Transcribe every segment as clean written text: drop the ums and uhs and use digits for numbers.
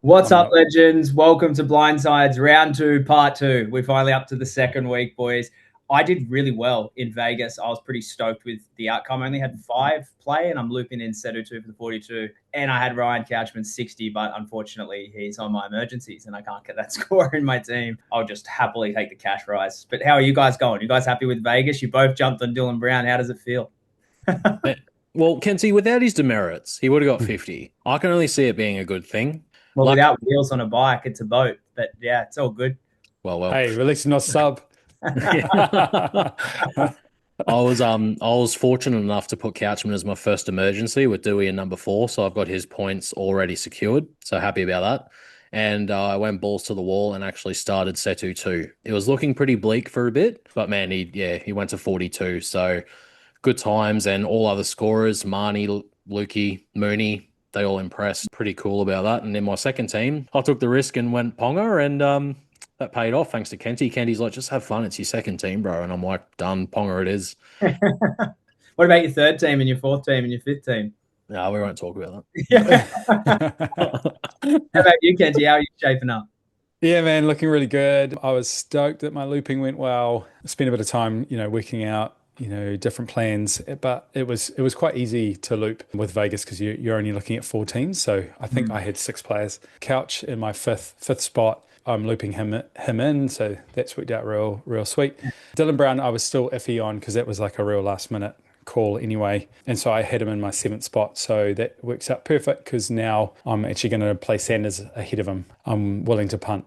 What's up, legends? Welcome to Blindside's round 2, part 2. We're finally up to the second week, boys. I did really well in Vegas. I was pretty stoked with the outcome. I only had 5 play, and I'm looping in Setu 2 for the 42. And I had Ryan Couchman 60, but unfortunately, he's on my emergencies, and I can't get that score in my team. I'll just happily take the cash rise. But how are you guys going? You guys happy with Vegas? You both jumped on Dylan Brown. How does it feel? Well, Kenty, without his demerits, he would have got 50. I can only see it being a good thing. Well, without wheels on a bike, it's a boat. But yeah, it's all good. Well. Hey, releasing our sub. I was fortunate enough to put Couchman as my first emergency with Dewey in number 4, so I've got his points already secured. So happy about that. And I went balls to the wall and actually started Setu 2. It was looking pretty bleak for a bit, but man, he went to 42. So good times, and all other scorers, Marnie, Lukey, Mooney, they all impressed. Pretty cool about that. And in my second team, I took the risk and went Ponga, and that paid off thanks to Kenty. Kenty's like, just have fun. It's your second team, bro. And I'm like, done. Ponga it is. What about your third team and your fourth team and your fifth team? No, we won't talk about that. How about you, Kenty? How are you shaping up? Yeah, man, looking really good. I was stoked that my looping went well. Spent a bit of time, working out, different plans, but it was quite easy to loop with Vegas because you're only looking at 4 teams. So I think I had 6 players. Couch in my fifth spot. I'm looping him in, so that's worked out real sweet. Dylan Brown, I was still iffy on because that was like a real last minute call anyway, and so I had him in my 7th spot, so that works out perfect because now I'm actually going to play Sanders ahead of him. I'm willing to punt.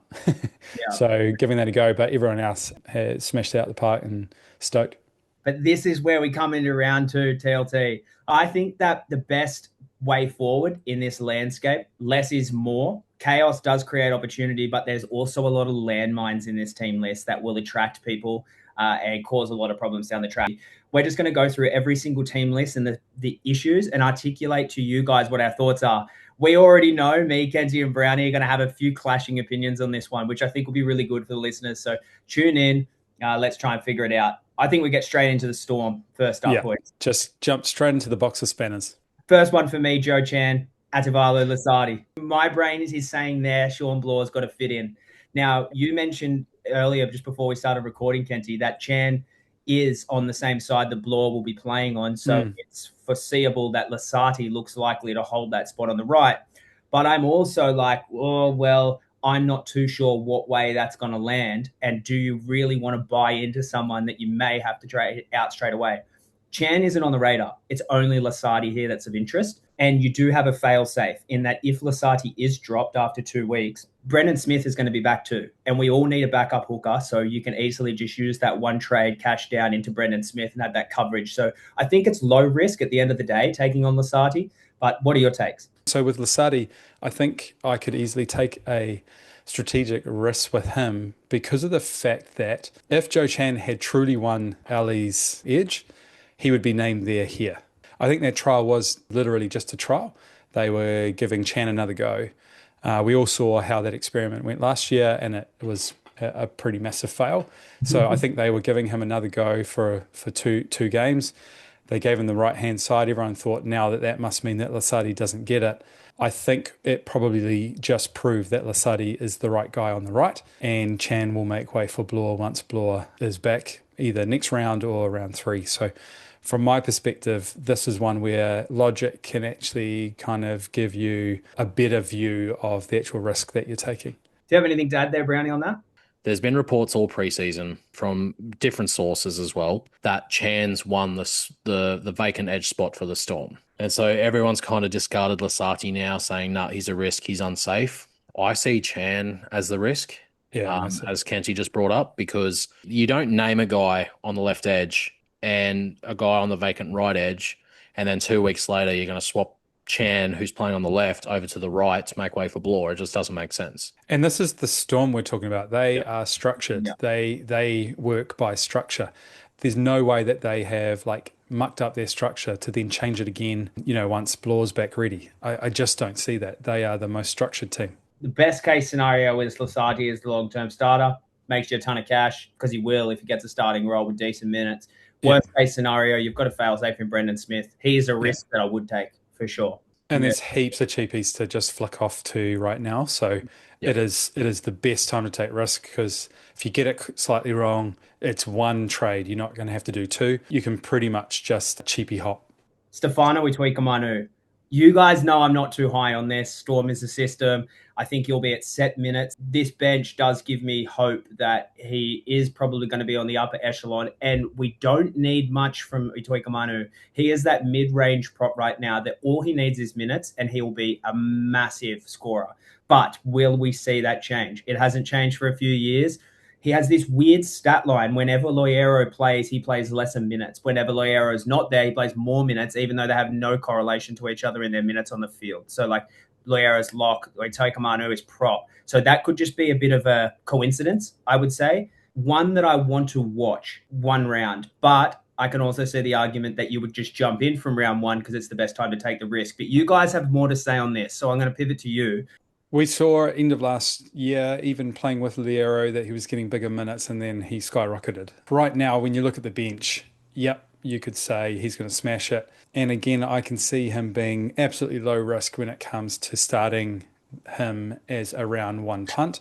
So giving that a go, but everyone else has smashed out the park and stoked. But this is where we come into round 2, TLT. I think that the best way forward in this landscape, less is more. Chaos does create opportunity, but there's also a lot of landmines in this team list that will attract people and cause a lot of problems down the track. We're just going to go through every single team list and the issues and articulate to you guys what our thoughts are. We already know me, Kenty, and Brownie are going to have a few clashing opinions on this one, which I think will be really good for the listeners. So tune in. Let's try and figure it out. I think we get straight into the Storm first up. Yeah, just jump straight into the box of spanners. First one for me, Joe Chan, Atavalu Lasardi. My brain is saying there, Sean Blaw's got to fit in. Now, you mentioned earlier, just before we started recording, Kenty, that Chan is on the same side that Blaw will be playing on. So it's foreseeable that Lasardi looks likely to hold that spot on the right. But I'm also like, I'm not too sure what way that's going to land. And do you really want to buy into someone that you may have to trade out straight away? Chan isn't on the radar. It's only Lasardi here that's of interest. And you do have a fail-safe in that if Lasardi is dropped after 2 weeks, Brendan Smith is going to be back too. And we all need a backup hooker, so you can easily just use that one trade, cash down into Brendan Smith and have that coverage. So I think it's low risk at the end of the day taking on Lasardi. But what are your takes? So with Lasardi, I think I could easily take a strategic risk with him because of the fact that if Joe Chan had truly won Ali's edge, he would be named there here. I think that trial was literally just a trial. They were giving Chan another go. We all saw how that experiment went last year, and it was a pretty massive fail. So I think they were giving him another go for two games. They gave him the right-hand side. Everyone thought now that must mean that Lasardi doesn't get it. I think it probably just proved that Lasardi is the right guy on the right, and Chan will make way for Blore once Blore is back, either next round or round 3. So from my perspective, this is one where logic can actually kind of give you a better view of the actual risk that you're taking. Do you have anything to add there, Brownie, on that? There's been reports all preseason from different sources as well that Chan's won the vacant edge spot for the Storm. And so everyone's kind of discarded Lasardi now, saying, nah, he's a risk, he's unsafe. I see Chan as the risk, as Kenty just brought up, because you don't name a guy on the left edge and a guy on the vacant right edge, and then 2 weeks later you're going to swap Chan, who's playing on the left, over to the right to make way for Blore. It just doesn't make sense. And this is the Storm we're talking about. They are structured. Yeah. They work by structure. There's no way that they have mucked up their structure to then change it again, once Blore's back ready. I just don't see that. They are the most structured team. The best case scenario is Lasardi is the long-term starter, makes you a ton of cash, because he will if he gets a starting role with decent minutes. Worst case scenario, you've got a fail-safe in Brendan Smith. He is a risk that I would take for sure. And there's heaps of cheapies to just flick off to right now. So Yep. it is the best time to take risk, because if you get it slightly wrong, it's one trade. You're not going to have to do two. You can pretty much just cheapy hop. Stefano Ituikamanu. You guys know I'm not too high on this. Storm is the system. I think he'll be at set minutes. This bench does give me hope that he is probably going to be on the upper echelon, and we don't need much from Ituikamanu. He is that mid-range prop right now that all he needs is minutes, and he will be a massive scorer. But will we see that change? It hasn't changed for a few years. He has this weird stat line. Whenever Loiero plays, he plays lesser minutes. Whenever Loiero is not there, he plays more minutes, even though they have no correlation to each other in their minutes on the field. So like Loiero's lock, Ituikamanu is prop. So that could just be a bit of a coincidence, I would say. One that I want to watch one round, but I can also see the argument that you would just jump in from round one because it's the best time to take the risk. But you guys have more to say on this, so I'm going to pivot to you. We saw end of last year, even playing with Loiero, that he was getting bigger minutes, and then he skyrocketed. Right now, when you look at the bench, yep, you could say he's going to smash it. And again, I can see him being absolutely low risk when it comes to starting him as a round one punt,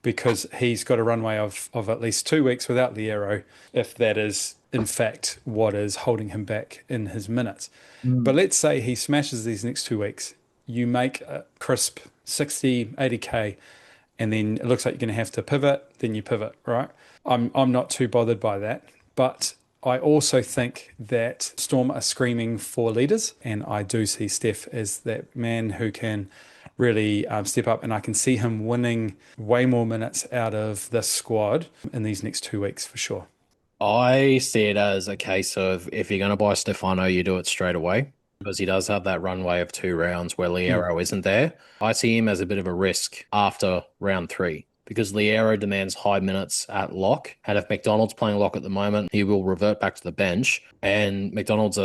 because he's got a runway of at least 2 weeks without Loiero, if that is in fact what is holding him back in his minutes. But let's say he smashes these next 2 weeks. You make a crisp 60, 80K, and then it looks like you're going to have to pivot, then you pivot, right? I'm not too bothered by that. But I also think that Storm are screaming for leaders, and I do see Steph as that man who can really step up, and I can see him winning way more minutes out of this squad in these next 2 weeks for sure. I see it as a case of if you're going to buy Stefano, you do it straight away, because he does have that runway of 2 rounds where Loiero isn't there. I see him as a bit of a risk after round 3, because Loiero demands high minutes at lock. And if McDonald's playing lock at the moment, he will revert back to the bench. And McDonald's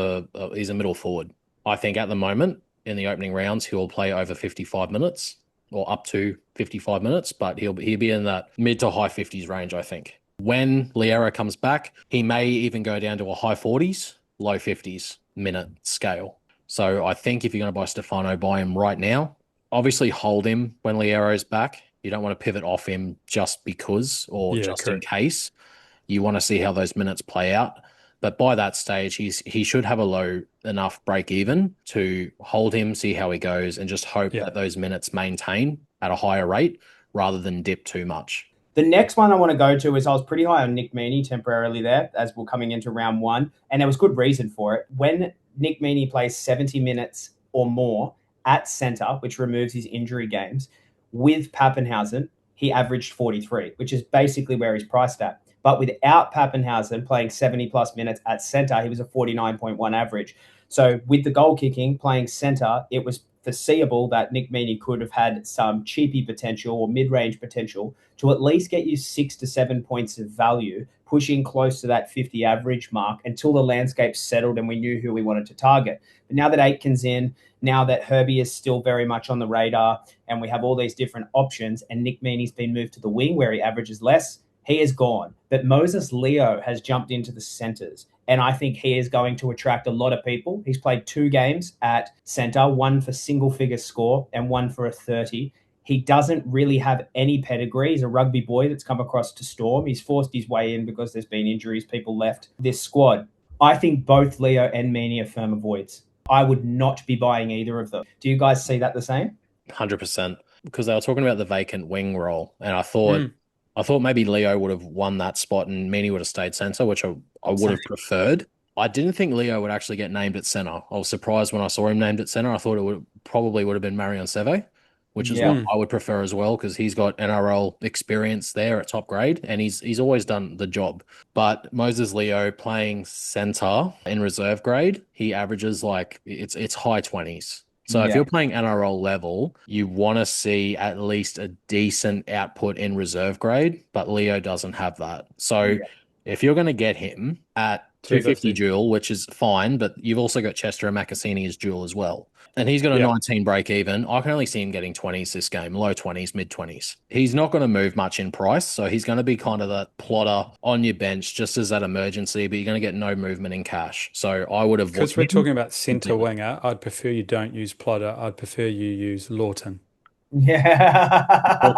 he's a middle forward. I think at the moment, in the opening rounds, he will play over 55 minutes or up to 55 minutes, but he'll be in that mid to high 50s range, I think. When Loiero comes back, he may even go down to a high 40s, low 50s minute scale. So I think if you're going to buy Stefano, buy him right now. Obviously hold him when Loiero's back. You don't want to pivot off him just because or just in case. You want to see how those minutes play out. But by that stage, he should have a low enough break even to hold him, see how he goes, and just hope that those minutes maintain at a higher rate rather than dip too much. The next one I want to go to is I was pretty high on Nick Meaney temporarily there as we're coming into round one, and there was good reason for it. When Nick Meaney plays 70 minutes or more at centre, which removes his injury games, with Pappenhausen, he averaged 43, which is basically where he's priced at. But without Pappenhausen playing 70-plus minutes at centre, he was a 49.1 average. So with the goal kicking, playing centre, it was foreseeable that Nick Meaney could have had some cheapy potential or mid-range potential to at least get you 6 to 7 points of value, pushing close to that 50 average mark until the landscape settled and we knew who we wanted to target. But now that Aitken's in, now that Herbie is still very much on the radar, and we have all these different options, and Nick Meaney's been moved to the wing where he averages less, he is gone. But Moses Leo has jumped into the centres, and I think he is going to attract a lot of people. He's played 2 games at centre, one for single-figure score and one for a 30. He doesn't really have any pedigree. He's a rugby boy that's come across to Storm. He's forced his way in because there's been injuries. People left this squad. I think both Leo and Meaney are firm avoids. I would not be buying either of them. Do you guys see that the same? 100%. Because they were talking about the vacant wing role, and I thought maybe Leo would have won that spot and Meaney would have stayed centre, which I would have preferred. I didn't think Leo would actually get named at centre. I was surprised when I saw him named at centre. I thought it probably would have been Marion Seve, which is what I would prefer as well, because he's got NRL experience there at top grade and he's always done the job. But Moses Leo playing centre in reserve grade, he averages like it's high 20s. So if you're playing NRL level, you want to see at least a decent output in reserve grade, but Leo doesn't have that. So if you're going to get him at 250 dual, which is fine, but you've also got Chester and Macassini as dual as well. And he's got a 19 break even. I can only see him getting 20s this game, low 20s, mid 20s. He's not going to move much in price, so he's going to be kind of that plotter on your bench just as that emergency, but you're going to get no movement in cash. So I would avoid. Because we're talking about centre winger, I'd prefer you don't use Plotter. I'd prefer you use Lawton. Yeah.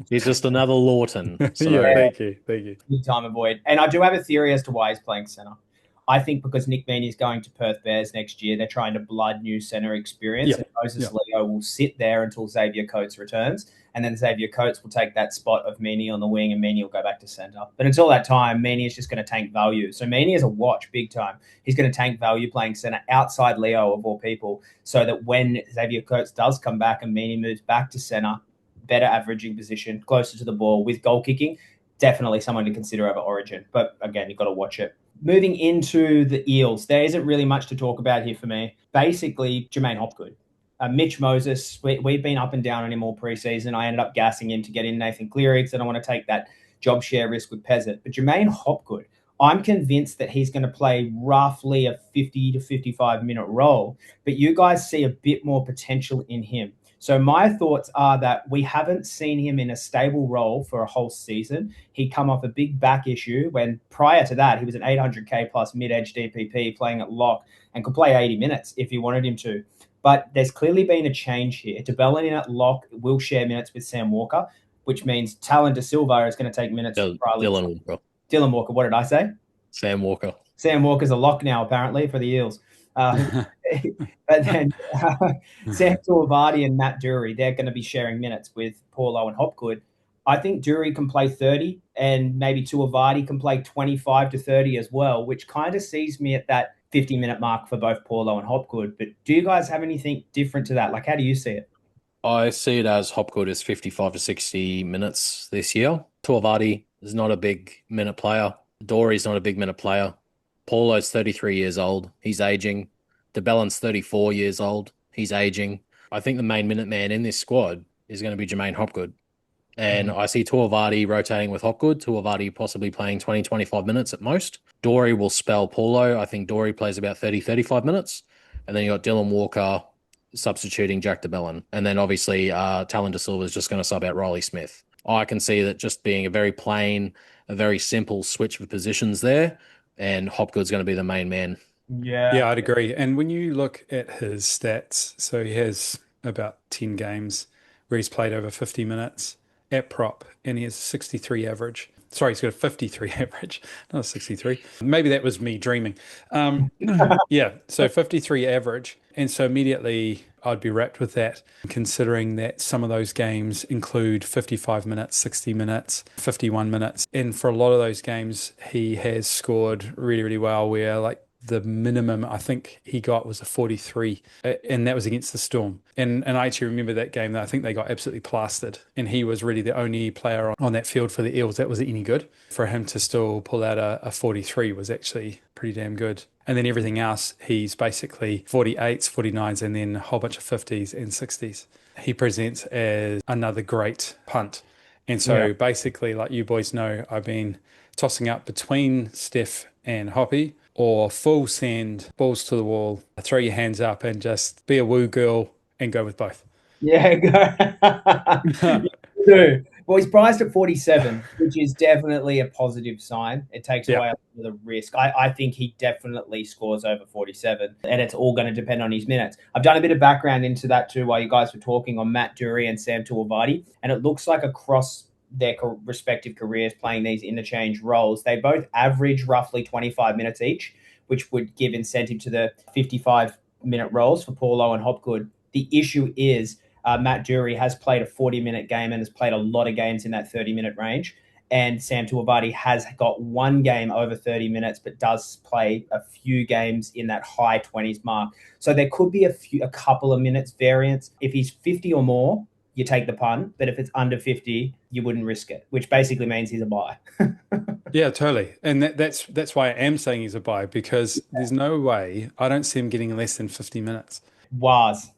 He's just another Lawton. So. Yeah, thank you. Good time avoid. And I do have a theory as to why he's playing centre. I think because Nick Meaney is going to Perth Bears next year, they're trying to blood new centre experience. And Moses Leo will sit there until Xavier Coates returns. And then Xavier Coates will take that spot of Meaney on the wing, and Meaney will go back to centre. But until that time, Meaney is just going to tank value. So Meaney is a watch big time. He's going to tank value playing centre outside Leo of all people, so that when Xavier Coates does come back and Meaney moves back to centre, better averaging position, closer to the ball with goal kicking, definitely someone to consider over Origin. But again, you've got to watch it. Moving into the Eels, there isn't really much to talk about here for me. Basically, Jermaine Hopgood. Mitch Moses, we've been up and down on him all preseason. I ended up gassing him to get in Nathan Cleary because I don't want to take that job share risk with Peasant. But Jermaine Hopgood, I'm convinced that he's going to play roughly a 50 to 55-minute role. But you guys see a bit more potential in him. So my thoughts are that we haven't seen him in a stable role for a whole season. He'd come off a big back issue when prior to that, he was an 800K plus mid-edge DPP playing at lock and could play 80 minutes if you wanted him to. But there's clearly been a change here. DeBellin in at lock will share minutes with Sam Walker, which means Talon De Silva is going to take minutes. Dylan Walker, what did I say? Sam Walker. Sam Walker's a lock now, apparently, for the Eels. But then Sam Tuivasa and Matt Dury, they're going to be sharing minutes with Paulo and Hopgood. I think Dury can play 30 and maybe Tuivasa can play 25 to 30 as well, which kind of sees me at that 50-minute mark for both Paulo and Hopgood. But do you guys have anything different to that? Like, how do you see it? I see it as Hopgood is 55 to 60 minutes this year. Tuivasa is not a big minute player. Dory's not a big minute player. Paulo's 33 years old. He's aging. DeBellin's 34 years old. He's aging. I think the main minute man in this squad is going to be Jermaine Hopgood. And I see Tuivasa rotating with Hopgood. Tuivasa possibly playing 20, 25 minutes at most. Dory will spell Paulo. I think Dory plays about 30, 35 minutes. And then you got Dylan Walker substituting Jack DeBellin. And then obviously Talon De Silva is just going to sub out Riley Smith. I can see that just being a very plain, a very simple switch of positions there. And Hopgood's going to be the main man. Yeah, I'd agree. And when you look at his stats, so he has about 10 games where he's played over 50 minutes at prop, and he has 63 average. Sorry, he's got a 53 average, not 63. Maybe that was me dreaming. Yeah, so 53 average. And so immediately I'd be wrapped with that, considering that some of those games include 55 minutes, 60 minutes, 51 minutes. And for a lot of those games, he has scored really, really well, where like the minimum I think he got was a 43, and that was against the Storm. And I actually remember that game that I think they got absolutely plastered, and he was really the only player on that field for the Eels that was any good. For him to still pull out a 43 was actually pretty damn good. And then everything else, he's basically 48s, 49s, and then a whole bunch of 50s and 60s. He presents as another great punt. And so basically, like you boys know, I've been tossing up between Steph and Hoppy, or full send, balls to the wall, throw your hands up and just be a woo girl and go with both. Yeah, go. Well, he's priced at 47, which is definitely a positive sign. It takes away the risk. I think he definitely scores over 47, and it's all going to depend on his minutes. I've done a bit of background into that too while you guys were talking on Matt Dury and Sam Tuivasa, and it looks like across their respective careers playing these interchange roles, they both average roughly 25 minutes each, which would give incentive to the 55-minute roles for Paulo and Hopgood. The issue is Matt Dury has played a 40-minute game and has played a lot of games in that 30-minute range. And Sam Tuivasa has got one game over 30 minutes, but does play a few games in that high 20s mark. So there could be a couple of minutes variance. If he's 50 or more, you take the punt, but if it's under 50, you wouldn't risk it, which basically means he's a buy. Yeah, totally. And that's why I am saying he's a buy, because there's no way I don't see him getting less than 50 minutes.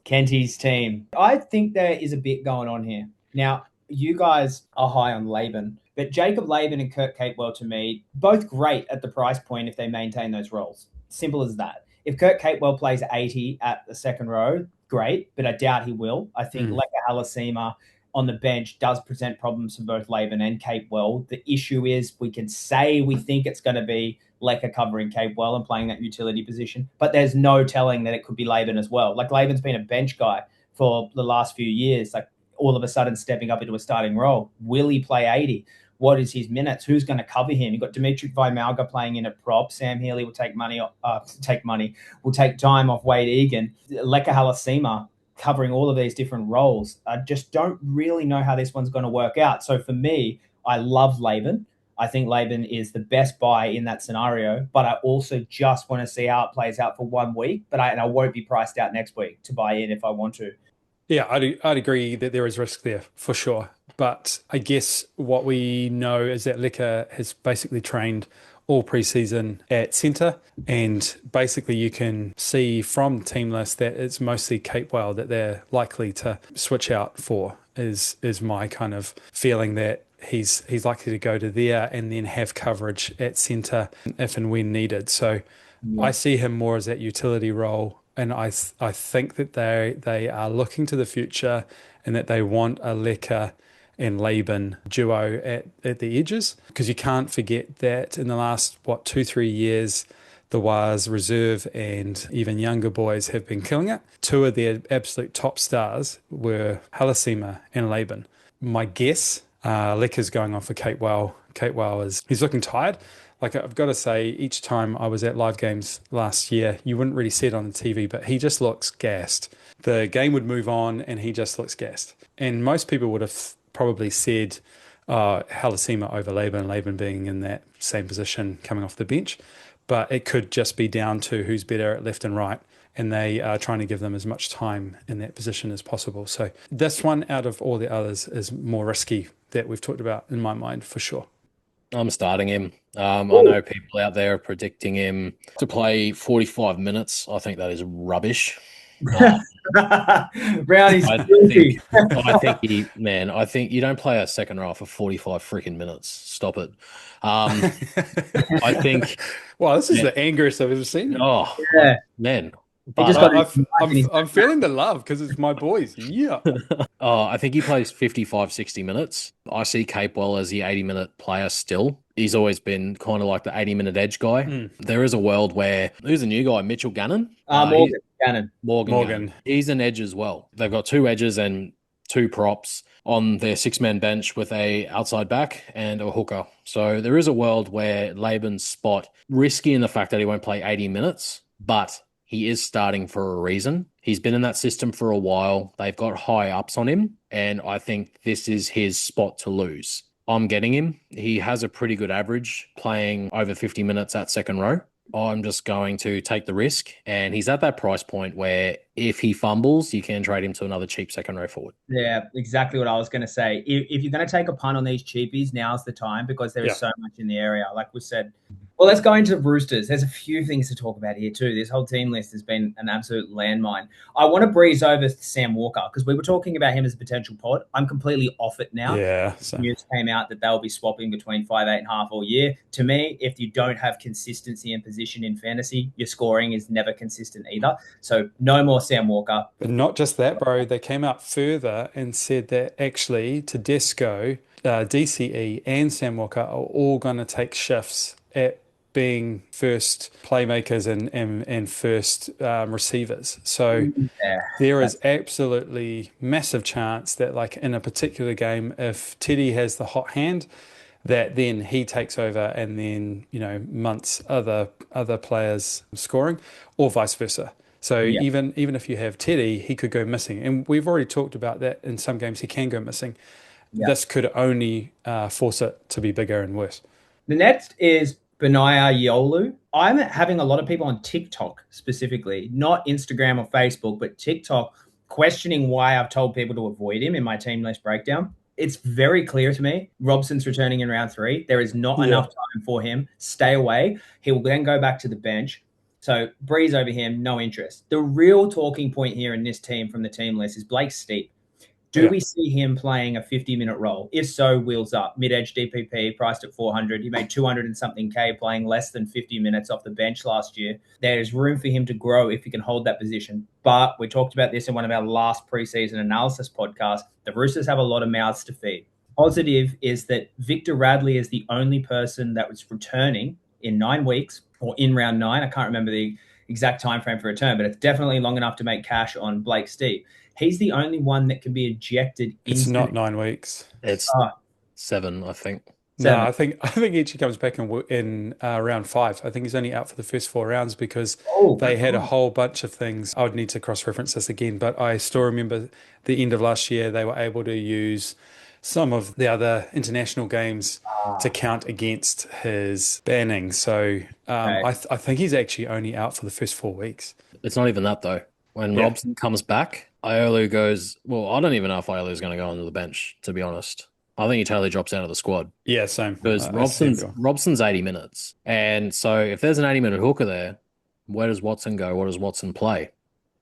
Kenty's team. I think there is a bit going on here. Now, you guys are high on Laban. But Jacob Laban and Kurt Capewell, to me, both great at the price point if they maintain those roles. Simple as that. If Kurt Capewell plays 80 at the second row, great, but I doubt he will. I think Leka Halasima on the bench does present problems for both Laban and Capewell. The issue is we can say we think it's going to be Leka covering Capewell and playing that utility position, but there's no telling that it could be Laban as well. Like, Laban's been a bench guy for the last few years, like all of a sudden stepping up into a starting role. Will he play 80? What is his minutes? Who's going to cover him? You've got Dimitri Vaimalga playing in at prop. Sam Healy will take will take time off Wade Egan. Leka Halasima covering all of these different roles. I just don't really know how this one's going to work out. So for me, I love Laban. I think Laban is the best buy in that scenario, but I also just want to see how it plays out for 1 week. But I won't be priced out next week to buy in if I want to. Yeah, I'd agree that there is risk there for sure. But I guess what we know is that Leka has basically trained all preseason at centre, and basically you can see from the team list that it's mostly Capewell that they're likely to switch out for, is my kind of feeling, that he's likely to go to there and then have coverage at centre if and when needed. So I see him more as that utility role. And I think that they are looking to the future and that they want a Leka and Laban duo at the edges, because you can't forget that in the last, 2-3 years, the Waz reserve and even younger boys have been killing it. Two of their absolute top stars were Halasima and Laban. My guess, Leka's going on for Capewell. Capewell he's looking tired. Like, I've got to say, each time I was at live games last year, you wouldn't really see it on the TV, but he just looks gassed. The game would move on and he just looks gassed. And most people would have probably said Halasima over Laban being in that same position coming off the bench. But it could just be down to who's better at left and right, and they are trying to give them as much time in that position as possible. So this one, out of all the others, is more risky that we've talked about in my mind, for sure. I'm starting him. I know people out there are predicting him to play 45 minutes. I think that is rubbish. Brownie's I think you don't play a second row for 45 freaking minutes. Stop it. I think. Wow, this is the angriest I've ever seen. Oh, man. I'm feeling the love because it's my boys. Yeah. I think he plays 55, 60 minutes. I see Capewell as the 80-minute player still. He's always been kind of like the 80-minute edge guy. There is a world where, who's the new guy? Mitchell Gannon? Morgan Gannon. He's an edge as well. They've got 2 edges and 2 props on their 6-man bench with a outside back and a hooker. So there is a world where Laban's spot, risky in the fact that he won't play 80 minutes, but he is starting for a reason. He's been in that system for a while. They've got high ups on him, and I think this is his spot to lose. I'm getting him. He has a pretty good average playing over 50 minutes at second row. I'm just going to take the risk, and he's at that price point where if he fumbles, you can trade him to another cheap second row forward. Yeah, exactly what I was going to say. If you're going to take a punt on these cheapies, now's the time, because there is so much in the area. Like we said, well, let's go into Roosters. There's a few things to talk about here too. This whole team list has been an absolute landmine. I want to breeze over Sam Walker because we were talking about him as a potential pod. I'm completely off it now. Yeah. News came out that they'll be swapping between 5, 8.5 all year. To me, if you don't have consistency in position in fantasy, your scoring is never consistent either. So no more Sam Walker. But not just that, bro. They came out further and said that actually Tedesco, DCE and Sam Walker are all going to take shifts at being first playmakers and first receivers. So there is absolutely massive chance that, like, in a particular game, if Teddy has the hot hand, that then he takes over and then, months other players scoring, or vice versa. So even if you have Teddy, he could go missing. And we've already talked about that in some games he can go missing. This could only force it to be bigger and worse. The next is Benaya Yolu. I'm having a lot of people on TikTok specifically, not Instagram or Facebook, but TikTok, questioning why I've told people to avoid him in my team list breakdown. It's very clear to me. Robson's returning in round 3. There is not enough time for him. Stay away. He will then go back to the bench. So breeze over him, no interest. The real talking point here in this team from the team list is Blake Steep. Do we see him playing a 50-minute role? If so, wheels up. Mid-edge DPP priced at 400. He made 200 and something K playing less than 50 minutes off the bench last year. There's room for him to grow if he can hold that position. But we talked about this in one of our last preseason analysis podcasts. The Roosters have a lot of mouths to feed. Positive is that Victor Radley is the only person that was returning in 9 weeks or in round 9. I can't remember the exact time frame for return, but it's definitely long enough to make cash on Blake Steep. He's the only one that can be ejected. It's not 9 weeks. It's 7, I think. 7. No, I think he actually comes back in round 5. I think he's only out for the first 4 rounds because they had a whole bunch of things. I would need to cross-reference this again, but I still remember the end of last year they were able to use some of the other international games to count against his banning. So I think he's actually only out for the first 4 weeks. It's not even that, though. When Robson comes back, Iolu goes, well, I don't even know if Iolu is going to go onto the bench, to be honest. I think he totally drops out of the squad. Yeah, same. Because Robson's 80 minutes. And so if there's an 80-minute hooker there, where does Watson go? What does Watson play?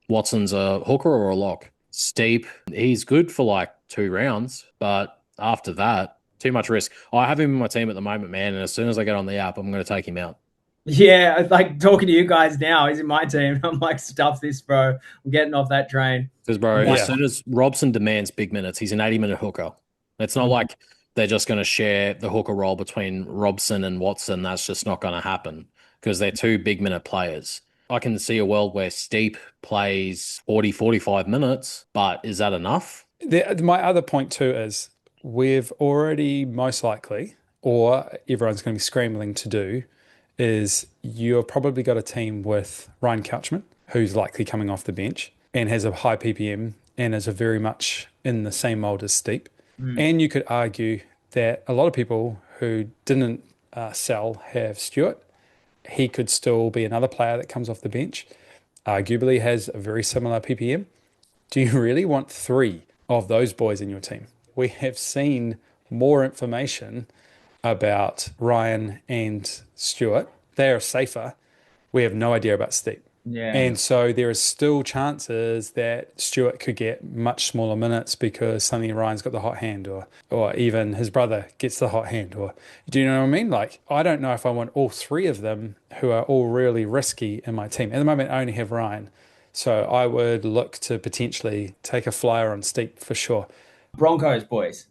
Watson's a hooker or a lock? Steep, he's good for like 2 rounds, but after that, too much risk. I have him in my team at the moment, man, and as soon as I get on the app, I'm going to take him out. Yeah, like talking to you guys now, he's in my team. I'm like, stuff this, bro. I'm getting off that train. Because, bro, as soon as Robson demands big minutes, he's an 80-minute hooker. It's not like they're just going to share the hooker role between Robson and Watson. That's just not going to happen because they're 2 big-minute players. I can see a world where Steep plays 40, 45 minutes, but is that enough? My other point too is we've already most likely, or everyone's going to be scrambling to do, is you've probably got a team with Ryan Couchman, who's likely coming off the bench and has a high PPM and is a very much in the same mold as Steep. And you could argue that a lot of people who didn't sell have Stewart. He could still be another player that comes off the bench. Arguably has a very similar PPM. Do you really want 3 of those boys in your team? We have seen more information about Ryan and Stewart. They are safer. We have no idea about Steep. Yeah. And so there is still chances that Stewart could get much smaller minutes because suddenly Ryan's got the hot hand or even his brother gets the hot hand. Or do you know what I mean? Like, I don't know if I want all 3 of them who are all really risky in my team. At the moment, I only have Ryan. So I would look to potentially take a flyer on Steep for sure. Broncos, boys.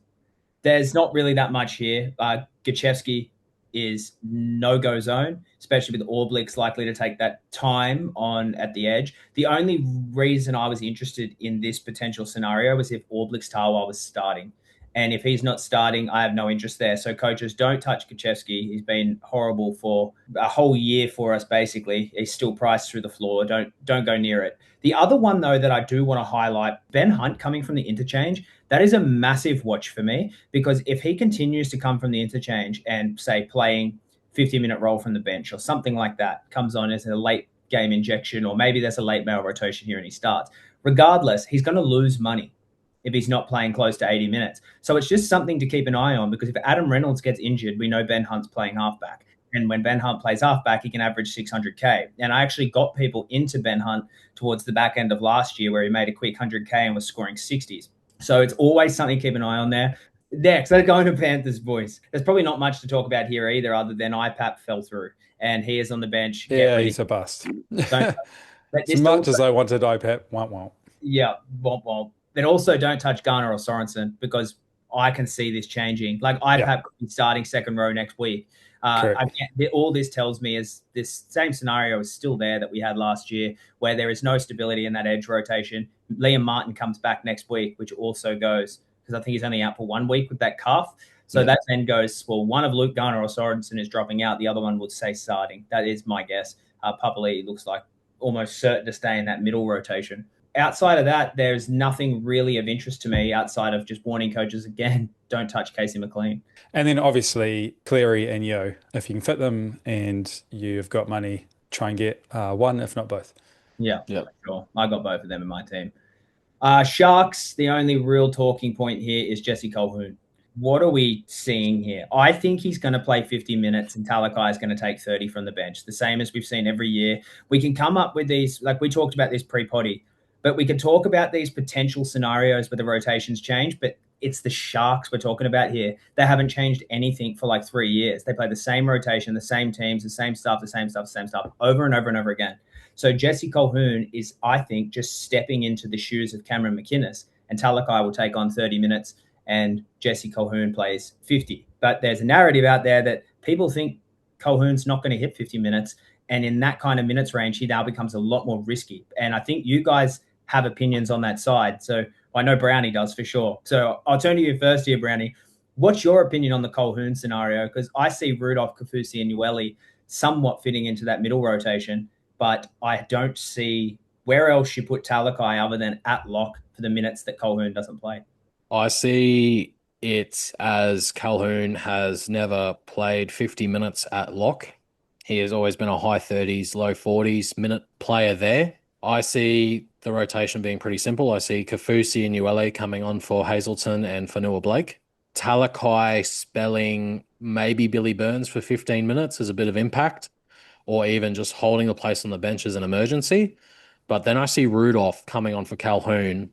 There's not really that much here. Gachevsky is no-go zone, especially with Orblicks likely to take that time on at the edge. The only reason I was interested in this potential scenario was if Orblicks Tawa was starting. And if he's not starting, I have no interest there. So coaches, don't touch Gachevsky. He's been horrible for a whole year for us, basically. He's still priced through the floor. Don't go near it. The other one, though, that I do want to highlight, Ben Hunt coming from the interchange, that is a massive watch for me because if he continues to come from the interchange and, say, playing 50-minute role from the bench or something like that, comes on as a late game injection or maybe there's a late male rotation here and he starts, regardless, he's going to lose money if he's not playing close to 80 minutes. So it's just something to keep an eye on because if Adam Reynolds gets injured, we know Ben Hunt's playing halfback. And when Ben Hunt plays halfback, he can average 600K. And I actually got people into Ben Hunt towards the back end of last year where he made a quick 100K and was scoring 60s. So it's always something to keep an eye on there. Next, let's go into Panthers, boys. There's probably not much to talk about here either other than IPAP fell through and he is on the bench. Yeah, he's a bust. As much as I wanted IPAP, won't. Yeah, won't. But also don't touch Garner or Sorensen because I can see this changing. Like IPAP could be starting second row next week. All this tells me is this same scenario is still there that we had last year where there is no stability in that edge rotation. Liam Martin comes back next week, which also goes because I think he's only out for 1 week with that cuff. So that then goes, well, one of Luke Garner or Sorensen is dropping out. The other one would say starting. That is my guess. Papali looks like almost certain to stay in that middle rotation. Outside of that, there's nothing really of interest to me outside of just warning coaches again, don't touch Casey McLean. And then obviously Cleary and Yo, if you can fit them and you've got money, try and get one, if not both. Yeah, sure. I got both of them in my team. Sharks, the only real talking point here is Jesse Colquhoun. What are we seeing here? I think he's going to play 50 minutes and Talakai is going to take 30 from the bench, the same as we've seen every year. We can come up with these, like we talked about this pre-potty. But we could talk about these potential scenarios where the rotations change, but it's the Sharks we're talking about here. They haven't changed anything for like 3 years. They play the same rotation, the same teams, the same stuff, over and over and over again. So Jesse Colquhoun is, I think, just stepping into the shoes of Cameron McInnes, and Talakai will take on 30 minutes and Jesse Colquhoun plays 50. But there's a narrative out there that people think Colquhoun's not going to hit 50 minutes. And in that kind of minutes range, he now becomes a lot more risky. And I think you guys have opinions on that side. So I know Brownie does for sure. So I'll turn to you first here, Brownie. What's your opinion on the Colquhoun scenario? Because I see Rudolph, Kaufusi, and Ueli somewhat fitting into that middle rotation, but I don't see where else you put Talakai other than at lock for the minutes that Colquhoun doesn't play. I see it as Colquhoun has never played 50 minutes at lock. He has always been a high 30s, low 40s minute player there. I see the rotation being pretty simple. I see Kaufusi and Uele coming on for Hazelton and Fanua Blake. Talakai spelling maybe Billy Burns for 15 minutes as a bit of impact, or even just holding the place on the bench as an emergency. But then I see Rudolph coming on for Colquhoun,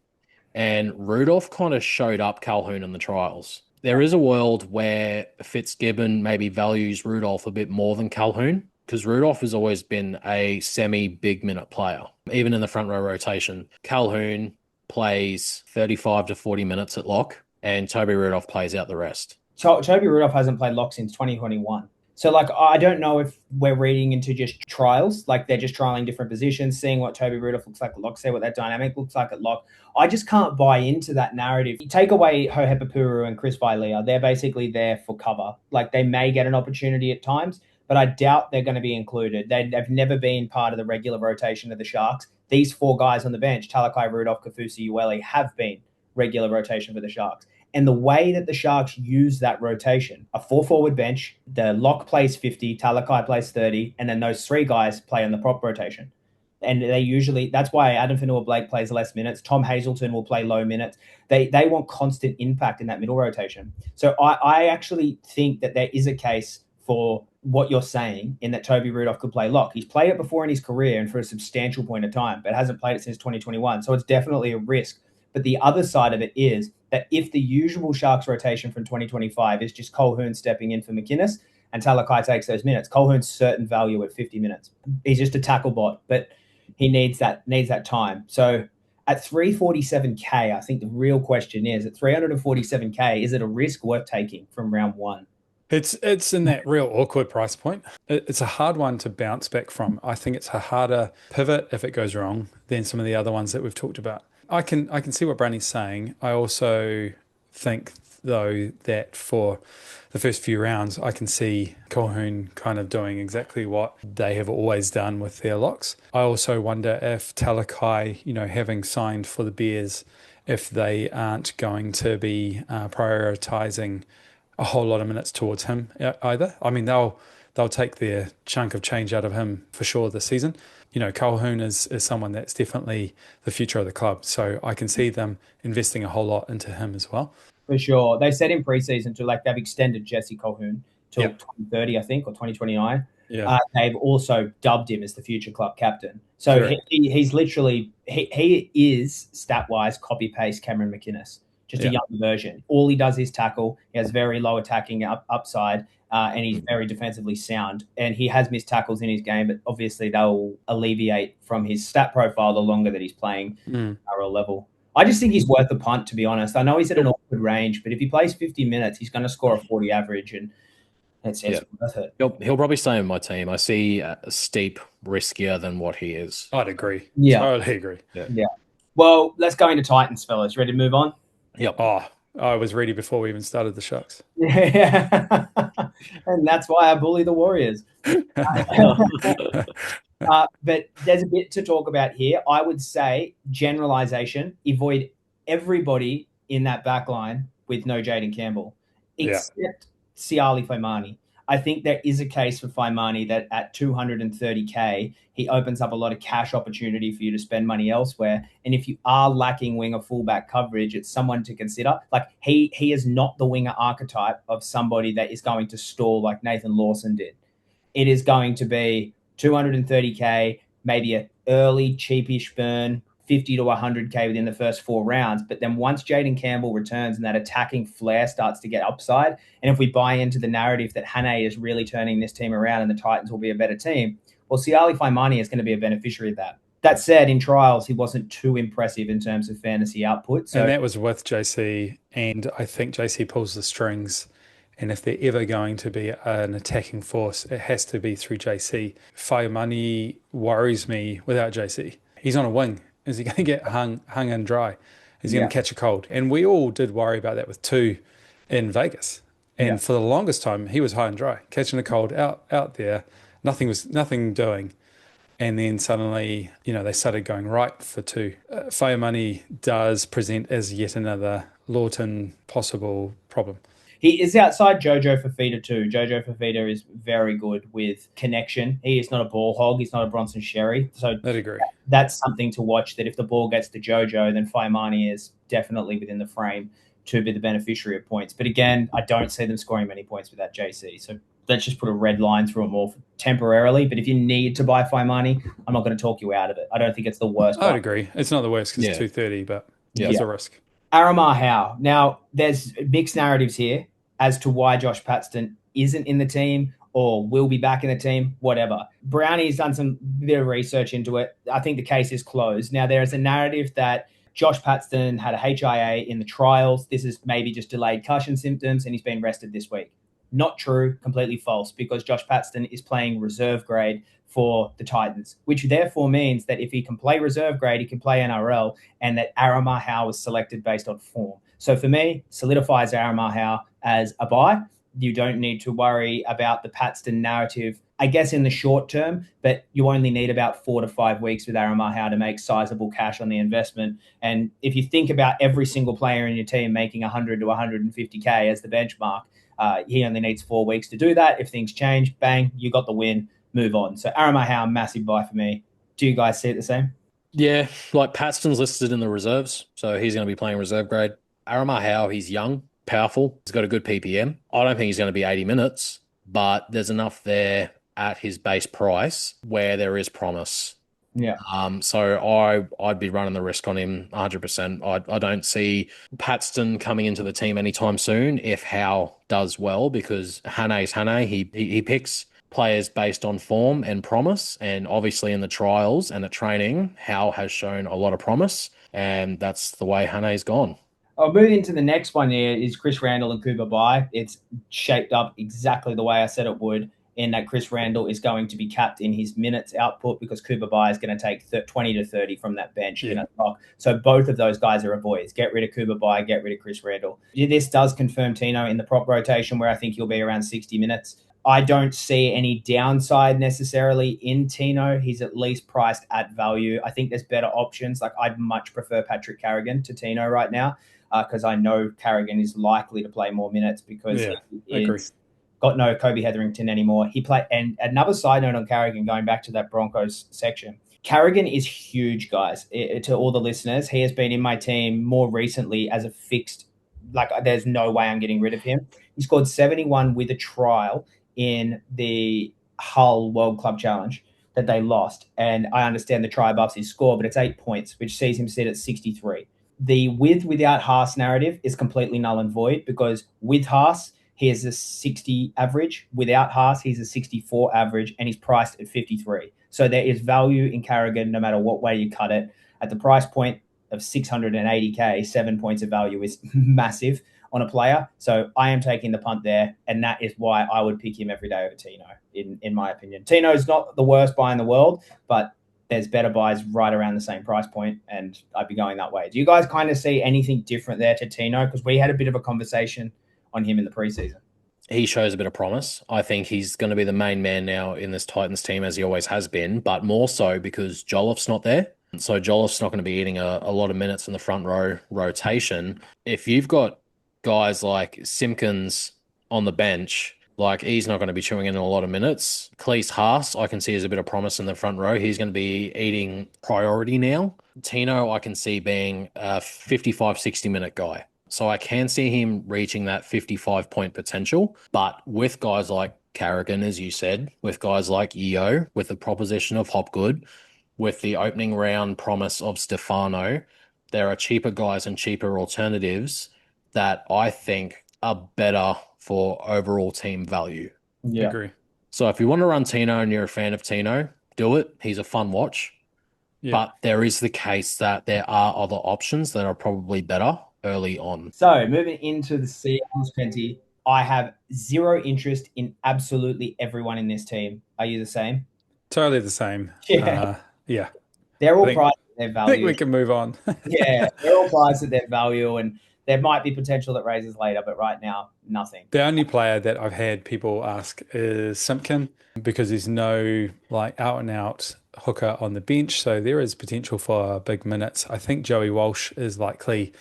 and Rudolph kind of showed up Colquhoun in the trials. There is a world where Fitzgibbon maybe values Rudolph a bit more than Colquhoun, because Rudolph has always been a semi-big minute player, even in the front row rotation. Colquhoun plays 35 to 40 minutes at lock, and Toby Rudolph plays out the rest. Toby Rudolph hasn't played lock since 2021. So, like, I don't know if we're reading into just trials, like they're just trialing different positions, seeing what Toby Rudolph looks like at lock, see what that dynamic looks like at lock. I just can't buy into that narrative. You take away Hohepapuru and Chris Vailea, they're basically there for cover. Like, they may get an opportunity at times, but I doubt they're going to be included. They've never been part of the regular rotation of the Sharks. These four guys on the bench, Talakai, Rudolph, Kaufusi, Uele, have been regular rotation for the Sharks. And the way that the Sharks use that rotation, a 4-forward bench, the lock plays 50, Talakai plays 30, and then those three guys play on the prop rotation. And they usually, that's why Adam Fanua-Blake plays less minutes. Tom Hazelton will play low minutes. They want constant impact in that middle rotation. So I actually think that there is a case for what you're saying in that Toby Rudolph could play lock. He's played it before in his career and for a substantial point of time, but hasn't played it since 2021. So it's definitely a risk. But the other side of it is that if the usual Sharks rotation from 2025 is just Colquhoun stepping in for McInnes and Talakai takes those minutes, Colquhoun's certain value at 50 minutes. He's just a tackle bot, but he needs that time. So at 347K, I think the real question is, at 347K, is it a risk worth taking from round one? It's in that real awkward price point. It's a hard one to bounce back from. I think it's a harder pivot if it goes wrong than some of the other ones that we've talked about. I can see what Brownie's saying. I also think, though, that for the first few rounds, I can see Colquhoun kind of doing exactly what they have always done with their locks. I also wonder if Talakai, having signed for the Bears, if they aren't going to be prioritising a whole lot of minutes towards him either. I mean, they'll take their chunk of change out of him for sure this season. Colquhoun is someone that's definitely the future of the club. So I can see them investing a whole lot into him as well. For sure. They said in preseason they've extended Jesse Colquhoun till 2030, I think, or 2029. Yeah. They've also dubbed him as the future club captain. So he's literally, he is stat-wise copy-paste Cameron McInnes, just a younger version. All he does is tackle. He has very low attacking upside. And he's very defensively sound. And he has missed tackles in his game, but obviously they'll alleviate from his stat profile the longer that he's playing NRL level. I just think he's worth the punt, to be honest. I know he's at an awkward range, but if he plays 50 minutes, he's going to score a 40 average, and it's worth it. He'll probably stay in my team. I see a steep riskier than what he is. I'd agree. Yeah. Totally agree. Yeah. Well, let's go into Titans, fellas. Ready to move on? Yep. Oh, I was ready before we even started the Sharks. Yeah. And that's why I bully the Warriors. But there's a bit to talk about here. I would say generalization, avoid everybody in that back line with no Jaden Campbell, except Siali Faimani. I think there is a case for Faimani that at 230K, he opens up a lot of cash opportunity for you to spend money elsewhere. And if you are lacking winger fullback coverage, it's someone to consider. Like he is not the winger archetype of somebody that is going to stall like Nathan Lawson did. It is going to be 230K, maybe an early cheapish burn, 50 to 100K within the first 4 rounds. But then once Jaden Campbell returns and that attacking flair starts to get upside, and if we buy into the narrative that Hane is really turning this team around and the Titans will be a better team, well, Siali Faimani is going to be a beneficiary of that. That said, in trials, he wasn't too impressive in terms of fantasy output. And that was with JC, and I think JC pulls the strings. And if they're ever going to be an attacking force, it has to be through JC. Faimani worries me without JC. He's on a wing. Is he going to get hung and dry? Is he going to catch a cold? And we all did worry about that with 2 in Vegas. And for the longest time, he was high and dry, catching a cold out there. Nothing doing. And then suddenly, they started going right for 2. Faimani does present as yet another Lawton possible problem. He is outside Jojo Fafita too. Jojo Fafita is very good with connection. He is not a ball hog. He's not a Bronson Sherry. So I'd agree. That's something to watch, that if the ball gets to Jojo, then Faimani is definitely within the frame to be the beneficiary of points. But again, I don't see them scoring many points without JC. So let's just put a red line through them all temporarily. But if you need to buy Faimani, I'm not going to talk you out of it. I don't think it's the worst. I'd agree. It's not the worst because it's 230, but it's a risk. Aramar Howe. Now, there's mixed narratives here as to why Josh Paxton isn't in the team or will be back in the team, whatever. Brownie's done some bit of research into it. I think the case is closed. Now, there is a narrative that Josh Paxton had a HIA in the trials. This is maybe just delayed concussion symptoms, and he's been rested this week. Not true, completely false, because Josh Paxton is playing reserve grade for the Titans, which therefore means that if he can play reserve grade, he can play NRL, and that Aramar Howe was selected based on form. So for me, solidifies Aramar Howe as a buy. You don't need to worry about the Paxton narrative, I guess, in the short term, but you only need about 4 to 5 weeks with Aramar Howe to make sizable cash on the investment. And if you think about every single player in your team making 100 to 150K as the benchmark, he only needs 4 weeks to do that. If things change, bang, you got the win, move on. So Aramar Howe, massive buy for me. Do you guys see it the same? Yeah, like Paxton's listed in the reserves, so he's going to be playing reserve grade. Aramar Howe, he's young, powerful. He's got a good PPM. I don't think he's going to be 80 minutes, but there's enough there at his base price where there is promise. Yeah. So I'd be running the risk on him 100%. I don't see Paxton coming into the team anytime soon if Howe does well, because Hane's Hane. He picks players based on form and promise, and obviously in the trials and the training, Howe has shown a lot of promise, and that's the way Hane's gone. I'll move into the next one here is Chris Randall and Cooper Bai. It's shaped up exactly the way I said it would, in that Chris Randall is going to be capped in his minutes output because Cooper Bai is going to take 20 to 30 from that bench. Yeah. So both of those guys are avoids. Get rid of Cooper Bai, get rid of Chris Randall. This does confirm Tino in the prop rotation, where I think he'll be around 60 minutes. I don't see any downside necessarily in Tino. He's at least priced at value. I think there's better options. Like, I'd much prefer Patrick Carrigan to Tino right now, because I know Carrigan is likely to play more minutes because he's got no Kobe Hetherington anymore. He played, and another side note on Carrigan, going back to that Broncos section, Carrigan is huge, guys. To all the listeners, he has been in my team more recently as a fixed. Like, there's no way I'm getting rid of him. He scored 71 with a trial in the Hull World Club Challenge that they lost. And I understand the try buffs his score, but it's 8 points, which sees him sit at 63. The without Haas narrative is completely null and void, because with Haas, he has a 60 average. Without Haas, he's a 64 average, and he's priced at 53. So there is value in Carrigan no matter what way you cut it. At the price point of 680K, 7 points of value is massive on a player. So I am taking the punt there, and that is why I would pick him every day over Tino, in my opinion. Tino is not the worst buy in the world, but there's better buys right around the same price point, and I'd be going that way. Do you guys kind of see anything different there to Tino? Because we had a bit of a conversation on him in the preseason. He shows a bit of promise. I think he's going to be the main man now in this Titans team, as he always has been, but more so because Joloff's not there. So Joloff's not going to be eating a lot of minutes in the front row rotation. If you've got guys like Simpkins on the bench, like, he's not going to be chewing in a lot of minutes. Cleese Haas, I can see as a bit of promise in the front row. He's going to be eating priority now. Tino, I can see being a 55, 60-minute guy. So I can see him reaching that 55-point potential. But with guys like Carrigan, as you said, with guys like EO, with the proposition of Hopgood, with the opening round promise of Stefano, there are cheaper guys and cheaper alternatives that I think are better for overall team value. Yeah. Agree. So if you want to run Tino and you're a fan of Tino, do it. He's a fun watch. Yeah. But there is the case that there are other options that are probably better early on. So moving into the Seahawks, Kenty, I have zero interest in absolutely everyone in this team. Are you the same? Totally the same. Yeah. Yeah. They're all I think- priced at their I value. think we can move on. Yeah, they're all priced at their value, and there might be potential that raises later, but right now, nothing. The only player that I've had people ask is Simpkin, because there's no like out and out hooker on the bench. So there is potential for big minutes. I think Joey Walsh is likely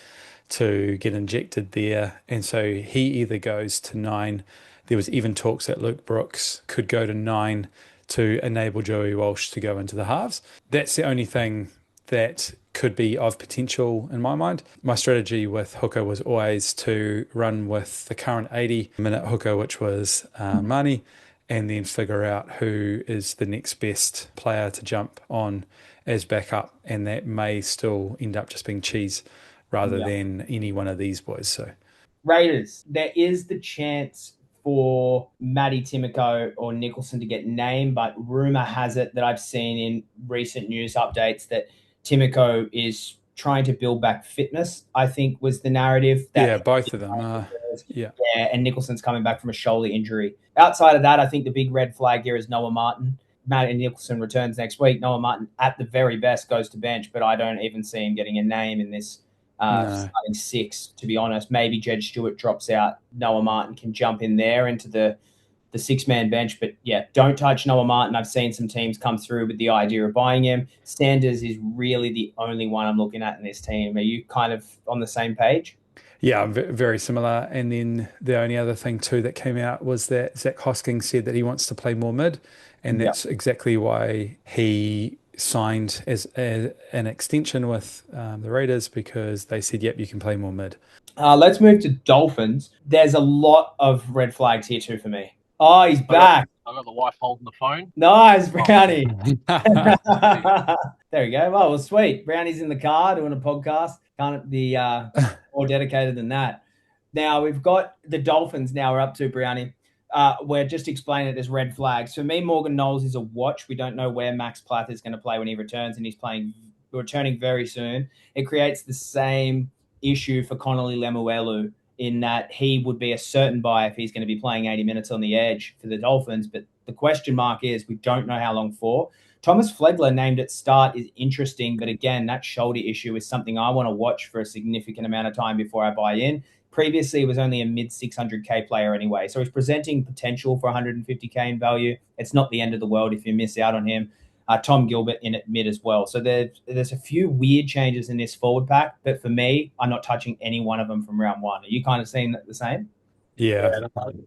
to get injected there. And so he either goes to 9. There was even talks that Luke Brooks could go to 9 to enable Joey Walsh to go into the halves. That's the only thing that could be of potential in my mind. My strategy with hooker was always to run with the current 80-minute hooker, which was Marnie, and then figure out who is the next best player to jump on as backup, and that may still end up just being Cheese rather than any one of these boys. So Raiders, there is the chance for Matty Timoko or Nicholson to get named, but rumor has it that I've seen in recent news updates that Timoko is trying to build back fitness, I think was the narrative. That both of them. Yeah, and Nicholson's coming back from a shoulder injury. Outside of that, I think the big red flag here is Noah Martin. Matty Nicholson returns next week. Noah Martin, at the very best, goes to bench, but I don't even see him getting a name in this starting 6, to be honest. Maybe Jed Stewart drops out. Noah Martin can jump in there into the 6-man bench. But, yeah, don't touch Noah Martin. I've seen some teams come through with the idea of buying him. Sanders is really the only one I'm looking at in this team. Are you kind of on the same page? Yeah, very similar. And then the only other thing too that came out was that Zach Hosking said that he wants to play more mid, and that's exactly why he signed as an extension with the Raiders, because they said, yep, you can play more mid. Let's move to Dolphins. There's a lot of red flags here too for me. Oh, he's back. I got the wife holding the phone. Nice, Brownie. There we go. Well, sweet. Brownie's in the car doing a podcast. Can't be more dedicated than that. Now, we've got the Dolphins now we're up to, Brownie. We're just explaining it as red flags. For me, Morgan Knowles is a watch. We don't know where Max Plath is going to play when he returns, and he's returning very soon. It creates the same issue for Connolly Lemuelu in that he would be a certain buy if he's going to be playing 80 minutes on the edge for the Dolphins. But the question mark is we don't know how long for. Thomas Flegler named at start is interesting, but again, that shoulder issue is something I want to watch for a significant amount of time before I buy in. Previously, he was only a mid 600K player anyway, so he's presenting potential for 150K in value. It's not the end of the world if you miss out on him. Tom Gilbert in at mid as well. So there's a few weird changes in this forward pack, but for me, I'm not touching any one of them from round 1. Are you kind of seeing that the same? Yeah.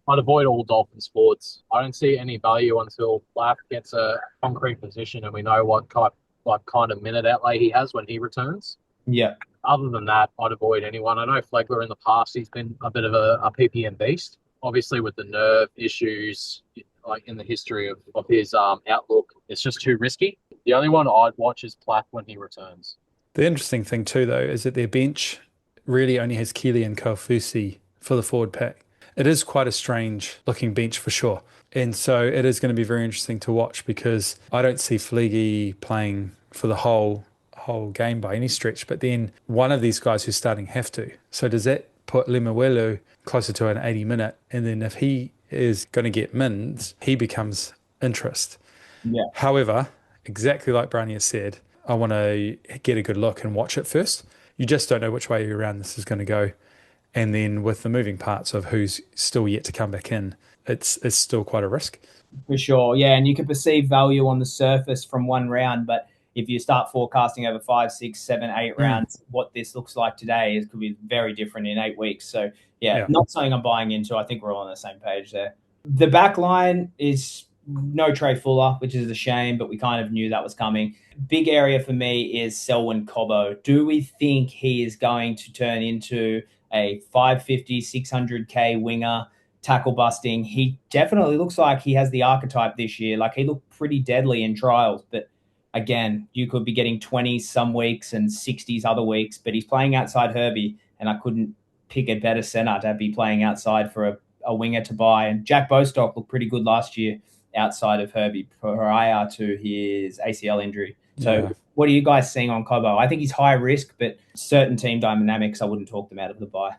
I'd avoid all Dolphins forwards. I don't see any value until Black gets a concrete position and we know what kind of minute outlay he has when he returns. Yeah. Other than that, I'd avoid anyone. I know Flegler in the past, he's been a bit of a PPM beast. Obviously, with the nerve issues, like in the history of his outlook, it's just too risky. The only one I'd watch is Platt when he returns. The interesting thing too, though, is that their bench really only has Keely and Kaufusi for the forward pack. It is quite a strange looking bench for sure. And so it is going to be very interesting to watch, because I don't see Fleagy playing for the whole game by any stretch, but then one of these guys who's starting have to. So does that put Lemuelu closer to an 80-minute? And then if he is going to get mins, he becomes interest. Yeah. However, exactly like Brownie has said, I want to get a good look and watch it first. You just don't know which way around this is going to go. And then with the moving parts of who's still yet to come back in, it's still quite a risk. For sure, yeah. And you can perceive value on the surface from one round, but if you start forecasting over 5, 6, 7, 8 rounds, what this looks like today could be very different in 8 weeks. So, yeah, not something I'm buying into. I think we're all on the same page there. The back line is no Trey Fuller, which is a shame, but we kind of knew that was coming. Big area for me is Selwyn Cobbo. Do we think he is going to turn into a 550, 600K winger, tackle busting? He definitely looks like he has the archetype this year. Like, he looked pretty deadly in trials, but again, you could be getting 20s some weeks and 60s other weeks, but he's playing outside Herbie, and I couldn't pick a better center to be playing outside for a winger to buy. And Jack Bostock looked pretty good last year outside of Herbie prior to his ACL injury. So what are you guys seeing on Cobbo? I think he's high risk, but certain team dynamics, I wouldn't talk them out of the buy.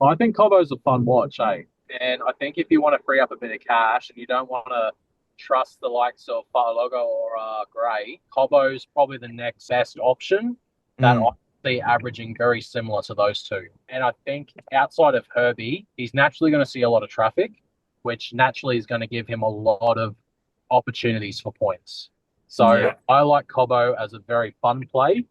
I think Cobbo's a fun watch, eh? And I think if you want to free up a bit of cash and you don't want to trust the likes of Fa'alogo or Gray, Cobbo's probably the next best option that I see averaging very similar to those two. And I think outside of Herbie, he's naturally going to see a lot of traffic, which naturally is going to give him a lot of opportunities for points. So I like Cobbo as a very fun play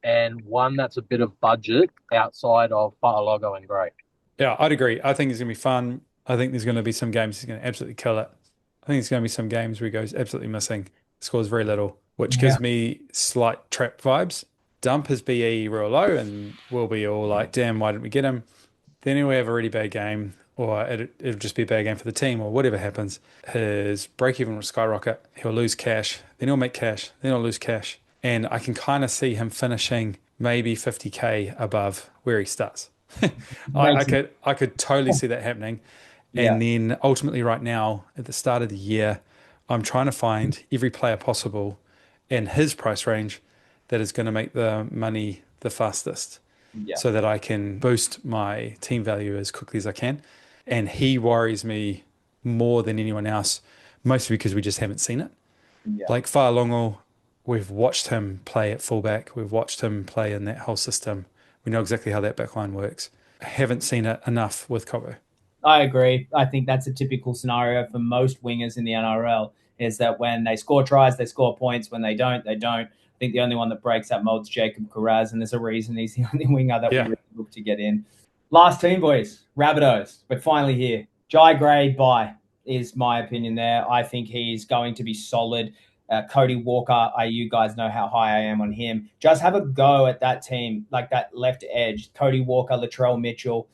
and one that's a bit of budget outside of Fa'alogo and Gray. Yeah, I'd agree. I think it's going to be fun. I think there's going to be some games he's going to absolutely kill it. I think there's going to be some games where he goes absolutely missing, scores very little, which gives me slight trap vibes. Dump his BE real low and we'll be all like, damn, why didn't we get him? Then he'll have a really bad game, or it'll just be a bad game for the team, or whatever happens. His break-even will skyrocket. He'll lose cash. Then he'll make cash. Then he'll lose cash. And I can kind of see him finishing maybe 50K above where he starts. I could totally see that happening. And then ultimately right now, at the start of the year, I'm trying to find every player possible in his price range that is going to make the money the fastest so that I can boost my team value as quickly as I can. And he worries me more than anyone else, mostly because we just haven't seen it. Like Fa'alongo, we've watched him play at fullback. We've watched him play in that whole system. We know exactly how that backline works. I haven't seen it enough with Cobbo. I agree. I think that's a typical scenario for most wingers in the NRL, is that when they score tries, they score points. When they don't, they don't. I think the only one that breaks that mold's Jacob Carraz, and there's a reason he's the only winger that we really look to get in. Last team, boys, Rabbitohs. We're finally here. Jai Gray, bye, is my opinion there. I think he's going to be solid. Cody Walker, you guys know how high I am on him. Just have a go at that team, like that left edge. Cody Walker, Latrell Mitchell,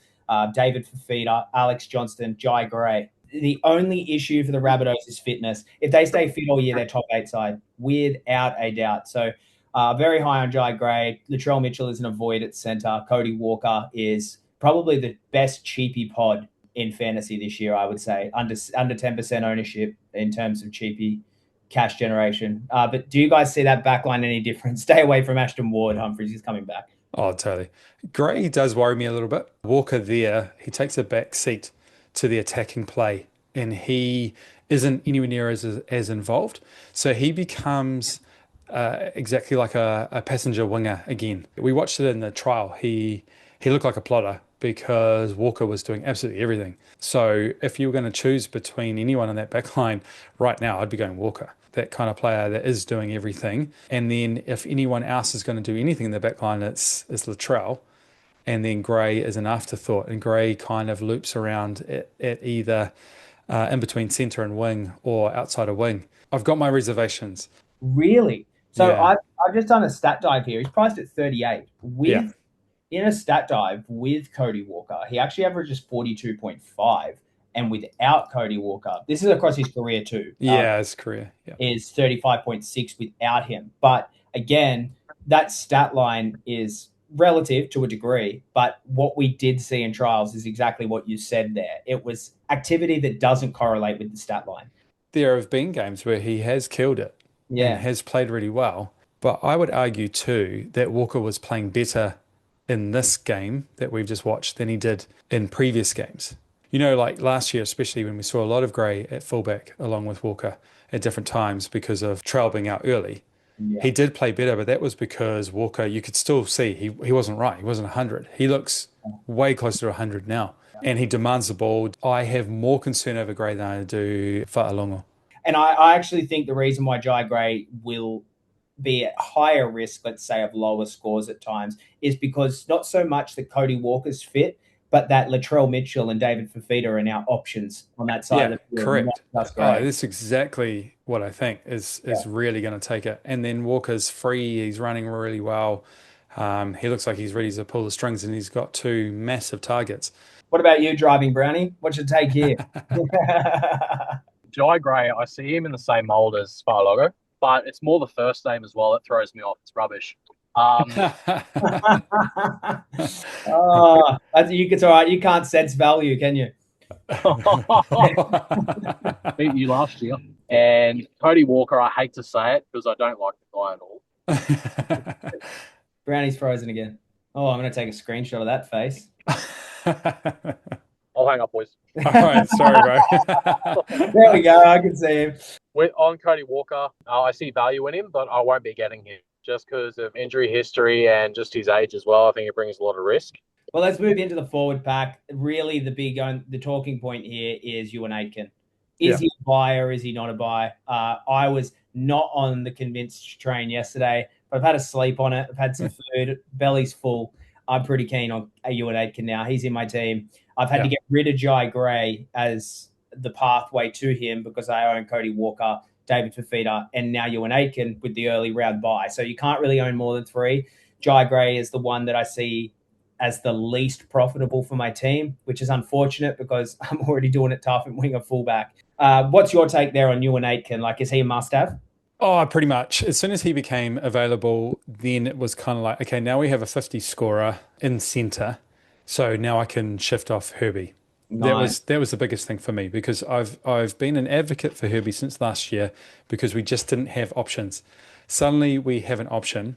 David Fafita, Alex Johnston, Jai Gray. The only issue for the Rabbitohs is fitness. If they stay fit all year, they're top 8 side, without a doubt. So very high on Jai Gray. Latrell Mitchell is an avoid at centre. Cody Walker is probably the best cheapie pod in fantasy this year, I would say. Under 10% ownership in terms of cheapie cash generation. But do you guys see that backline any different? Stay away from Ashton Ward. Humphries is coming back. Oh, totally. Gray does worry me a little bit. Walker there, he takes a back seat to the attacking play and he isn't anywhere near as involved. So he becomes exactly like a passenger winger again. We watched it in the trial. He looked like a plotter because Walker was doing absolutely everything. So if you were going to choose between anyone in that backline right now, I'd be going Walker. That kind of player that is doing everything. And then if anyone else is going to do anything in the backline, it's Latrell. And then Gray is an afterthought. And Gray kind of loops around at either in between centre and wing or outside of wing. I've got my reservations. Really? So I've just done a stat dive here. He's priced at 38. In a stat dive with Cody Walker, he actually averages 42.5. And without Cody Walker, this is across his career too. His career. Is 35.6 without him. But again, that stat line is relative to a degree. But what we did see in trials is exactly what you said there. It was activity that doesn't correlate with the stat line. There have been games where he has killed it and has played really well. But I would argue too that Walker was playing better in this game that we've just watched than he did in previous games. You know, like last year, especially when we saw a lot of Gray at fullback along with Walker at different times because of Trell being out early. He did play better, but that was because Walker, you could still see he wasn't right. He wasn't 100. He looks way closer to 100 now. And he demands the ball. I have more concern over Gray than I do Fa'alongo. And I actually think the reason why Jai Gray will be at higher risk, let's say, of lower scores at times, is because not so much that Cody Walker's fit, but that Latrell Mitchell and David Fafita are now options on that side of the field. Correct. That's exactly what I think is really going to take it. And then Walker's free. He's running really well. He looks like he's ready to pull the strings, and he's got 2 massive targets. What about you, driving Brownie? What's your take here? Jai Gray, I see him in the same mould as Fa'alogo. but it's more the first name as well that throws me off. It's rubbish. It's all right. You can't sense value, can you? Beat you last year. And Cody Walker, I hate to say it because I don't like the guy at all. Brownie's frozen again. Oh, I'm going to take a screenshot of that face. I'll hang up, boys. All right, sorry, bro. There we go. I can see him. On Cody Walker, I see value in him, but I won't be getting him just because of injury history and just his age as well. I think it brings a lot of risk. Well, let's move into the forward pack. Really, the talking point here is Ewan Aitken. Is he a buy or is he not a buy? I was not on the convinced train yesterday, but I've had a sleep on it. I've had some food. Belly's full. I'm pretty keen on Ewan Aitken now. He's in my team. I've had to get rid of Jai Gray as the pathway to him because I own Cody Walker, David Fafita, and now Ewan Aitken with the early round buy. So you can't really own more than 3. Jai Gray is the one that I see as the least profitable for my team, which is unfortunate because I'm already doing it tough and wing a fullback. What's your take there on Ewan Aitken? Like, is he a must-have? Oh, pretty much. As soon as he became available, then it was kind of like, okay, now we have a 50 scorer in centre, so now I can shift off Herbie. Nice. That was the biggest thing for me because I've been an advocate for Herbie since last year because we just didn't have options. Suddenly we have an option,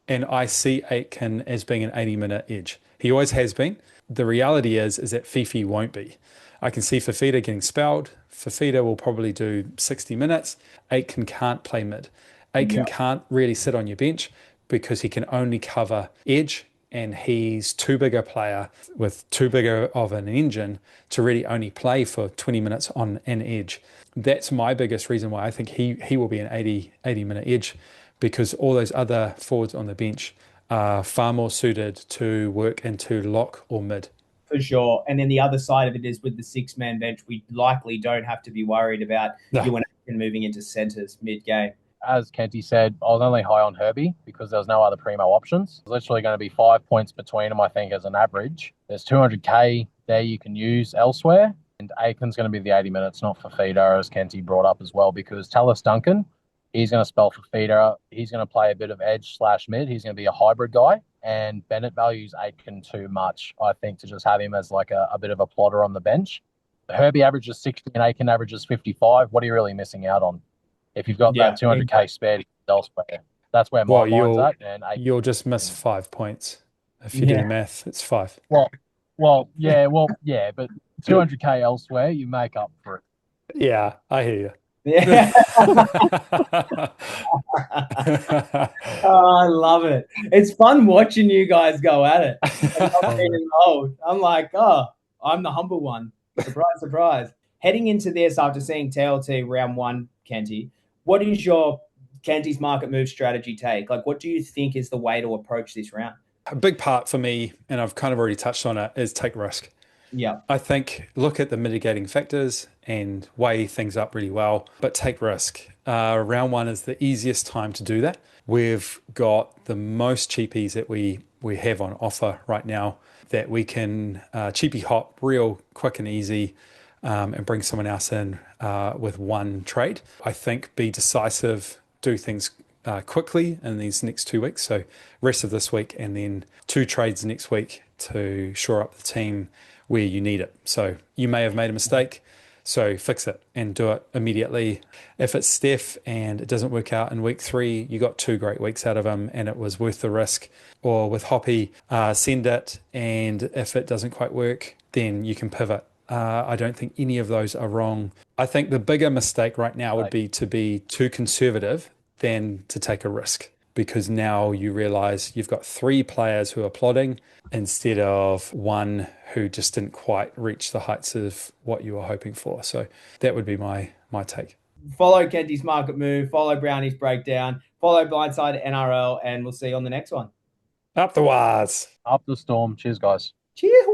and I see Aitken as being an 80-minute edge. He always has been. The reality is that Fifi won't be. I can see Fafita getting spelled. Fafita will probably do 60 minutes. Aitken can't play mid. Aitken can't really sit on your bench because he can only cover edge, and he's too big a player with too big of an engine to really only play for 20 minutes on an edge. That's my biggest reason why I think he will be an 80-minute edge, because all those other forwards on the bench are far more suited to work into lock or mid. For sure. And then the other side of it is with the 6-man bench, we likely don't have to be worried about Ewan Aitken moving into centres mid-game. As Kenty said, I was only high on Herbie because there was no other primo options. There's literally going to be 5 points between them, I think, as an average. There's 200K there you can use elsewhere. And Aitken's going to be the 80 minutes, not Fafita, as Kenty brought up as well, because Tallis Duncan, he's going to spell Fafita. He's going to play a bit of edge/mid. He's going to be a hybrid guy. And Bennett values Aitken too much, I think, to just have him as like a bit of a plotter on the bench. Herbie averages 60 and Aitken averages 55. What are you really missing out on? If you've got that 200K spared elsewhere, that's where my mind's at. And you'll just miss 5 points. If you do the math, it's 5. Well, but 200K elsewhere, you make up for it. Yeah, I hear you. Yeah. I love it. It's fun watching you guys go at it. I'm like, I'm the humble one. Surprise, surprise. Heading into this after seeing TLT round 1, Kenty, what is your Kenty's market move strategy take? Like, what do you think is the way to approach this round? A big part for me, and I've kind of already touched on it, is take risk. Yeah. I think look at the mitigating factors and weigh things up really well, but take risk. Round 1 is the easiest time to do that. We've got the most cheapies that we have on offer right now that we can cheapie hop real quick and easy and bring someone else in with one trade. I think be decisive, do things quickly in these next 2 weeks. So rest of this week and then 2 trades next week to shore up the team where you need it. So you may have made a mistake, so fix it and do it immediately. If it's Steph and it doesn't work out in week 3, you got 2 great weeks out of him and it was worth the risk. Or with Hoppy, send it, and if it doesn't quite work, then you can pivot. I don't think any of those are wrong. I think the bigger mistake right now would be to be too conservative than to take a risk, because now you realize you've got 3 players who are plodding instead of 1 who just didn't quite reach the heights of what you were hoping for. So that would be my take. Follow Kenty's market move, follow Brownie's breakdown, follow Blindside NRL, and we'll see you on the next one. Up the wires. Up the storm. Cheers, guys. Cheers.